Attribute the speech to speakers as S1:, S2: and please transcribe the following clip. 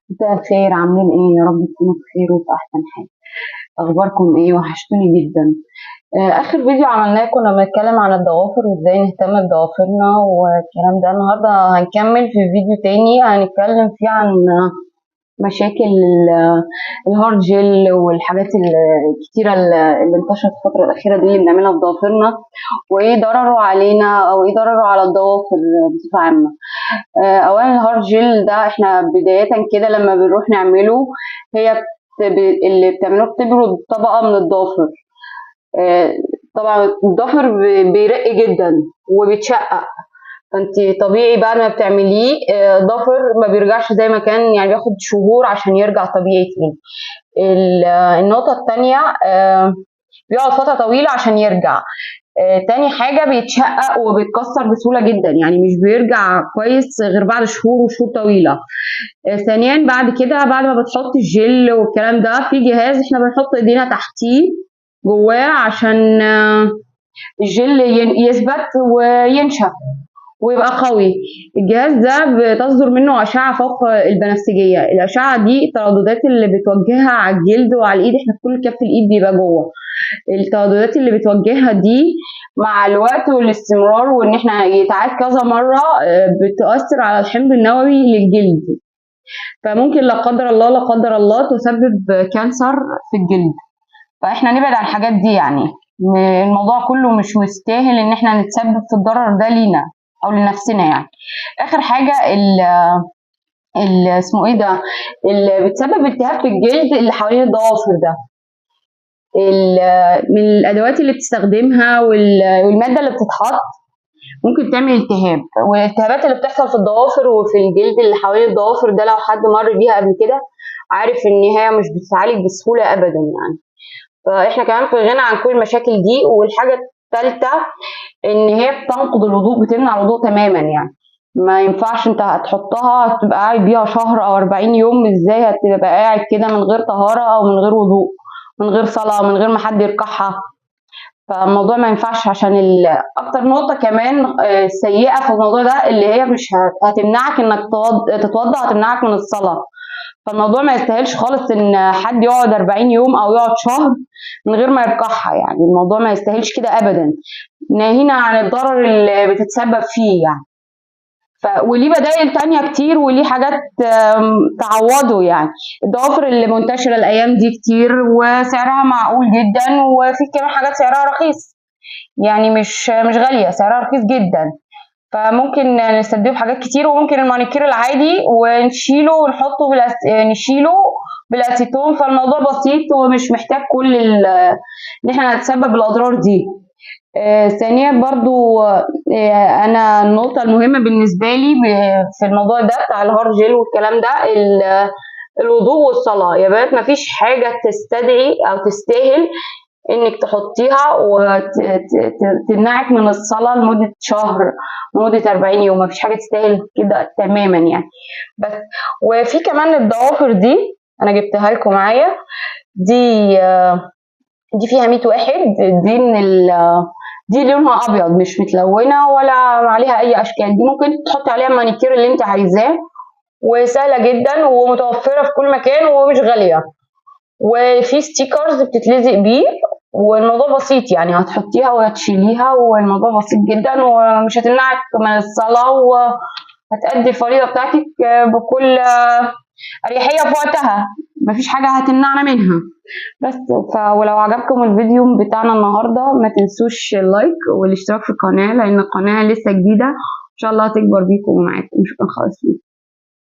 S1: مساء الخير، عاملين ايه؟ يا رب تكونوا بخير وفي احسن حال. اخباركم ايه؟ وحشتوني جدا. اخر فيديو عملناه كنا بنتكلم عن الضوافر وازاي نهتم بضوافرنا والكلام ده. النهارده هنكمل في فيديو تاني هنتكلم فيه عن مشاكل الهارد جel والحاجات الكتيرة اللي انتشرت الفترة الأخيرة دي اللي بنعملها في ضوافرنا، وإيه ضرره علينا أو إيه ضرره على الضوافر بصفة عامة. اولا الهارد جel ده احنا بداية كده لما بنروح نعمله، هي اللي بتعمله بتبرد طبقة من الضافر. آه، طبعا الضافر بيرق جدا وبيتشقق، فانت طبيعي بعد ما بتعمليه ضافر ما بيرجعش زي ما كان، يعني بياخد شهور عشان يرجع طبيعي تاني. النقطة التانية بيقعد فترة طويلة عشان يرجع. تاني حاجة بيتشقق وبيتكسر بسهولة جدا، يعني مش بيرجع كويس غير بعد شهور وشهور طويلة. ثانيا بعد كده، بعد ما بتحط الجل والكلام ده في جهاز احنا بنحط ايدينا تحتيه جواه عشان الجل يثبت وينشف ويبقى قوي. الجهاز ده بتصدر منه أشعة فوق البنفسجية. الأشعة دي الترددات اللي بتوجهها على الجلد وعلى الإيد، احنا في كل كف الإيد بيبقى جوه. الترددات اللي بتوجهها دي مع الوقت والاستمرار وإن احنا يتعاد كذا مرة بتؤثر على الحمض النووي للجلد، فممكن لا قدر الله لا قدر الله تسبب كانسر في الجلد. فاحنا نبعد عن الحاجات دي، يعني الموضوع كله مش مستاهل ان احنا نتسبب في الضرر ده لينا او لنفسنا يعني. اخر حاجه اسمه ايه ده، اللي بتسبب التهاب في الجلد اللي حوالين الضوافر ده. من الادوات اللي بتستخدمها والماده اللي بتتحط ممكن تعمل التهاب، والالتهابات اللي بتحصل في الضوافر وفي الجلد اللي حوالين الضوافر ده لو حد مر بيها قبل كده عارف ان هي مش بتتعالج بسهوله ابدا يعني. فاحنا كمان في غنى عن كل المشاكل دي. والحاجه الثالثه ان هي بتنقض الوضوء، بتمنع الوضوء تماما يعني. ما ينفعش انت هتحطها تبقى قاعد بيها شهر او 40 يوم، ازاي هتبقى قاعد كده من غير طهاره او من غير وضوء، من غير صلاه، من غير ما حد يركعها؟ فالموضوع ما ينفعش. عشان اكتر نقطه كمان سيئه في الموضوع ده اللي هي مش هتمنعك انك تتوضا، هتمنعك من الصلاه. فالموضوع ما يستاهلش خالص ان حد يقعد 40 يوم او يقعد شهر من غير ما يركعها، يعني الموضوع ما يستاهلش كده ابدا، ناهينا عن الضرر اللي بتتسبب فيه يعني. وليه بدائل تانية كتير وليه حاجات تعوضه يعني. الضوافر اللي منتشرة الأيام دي كتير وسعرها معقول جدا، وفي كمان حاجات سعرها رخيص، يعني مش غالية، سعرها رخيص جدا. فممكن نستبدله بحاجات كتير، وممكن المانيكير العادي ونشيله ونحطه نشيله بالاسيتون. فالموضوع بسيط ومش محتاج كل ان احنا نتسبب الاضرار دي. ثانيا برضو انا النقطه المهمه بالنسبه لي في الموضوع ده بتاع الهارد جel والكلام ده الوضوء والصلاه. يا بنات مفيش حاجه تستدعي او تستاهل انك تحطيها وتمنعك من الصلاه لمده شهر، لمده 40 يوم. مفيش حاجه تستاهل كده تماما يعني. بس وفي كمان الضوافر دي انا جبتها لكم معايا، دي فيها 100 واحد. دي من دي لونها ابيض، مش متلونه ولا عليها اي اشكال. دي ممكن تحطي عليها المانيكير اللي انت عايزاه، وسهله جدا ومتوفره في كل مكان ومش غاليه. وفي ستيكرز بتتلزق بيه، والموضوع بسيط يعني، هتحطيها وهتشيليها والموضوع بسيط جدا ومش هتمنعك من الصلاة، وهتأدي الفريضة بتاعتك بكل أريحية في وقتها. مفيش حاجة هتمنعنا منها. بس ولو عجبكم الفيديو بتاعنا النهاردة ما تنسوش اللايك والاشتراك في القناة، لأن القناة لسه جديدة إن شاء الله هتكبر بيكم ومعاكم. شكرا خالص.